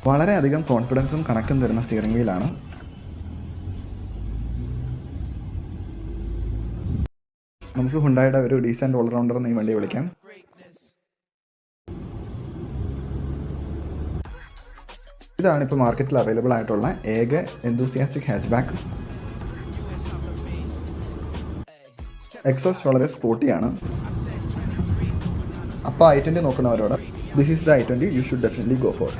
വളരെയധികം കോൺഫിഡൻസും കണക്റ്റും തരുന്ന സ്റ്റിയറിംഗ് വീലാണ്. നമുക്ക് ഹുണ്ടായുടെ ഒരു ഡീസൻറ്റ് ഓൾറൗണ്ടർ എന്ന് ഈ വണ്ടി വിളിക്കാം. ഇതാണ് ഇപ്പോൾ മാർക്കറ്റിൽ അവൈലബിൾ ആയിട്ടുള്ള ഏക എന്തൂസിയാസ്റ്റിക് ഹാച്ച്ബാക്ക്. എക്സോസ്റ്റ് വളരെ സ്പോർട്ടിയാണ്. അപ്പോൾ i20 നോക്കുന്നവരോട് this is the i20 you should definitely go four.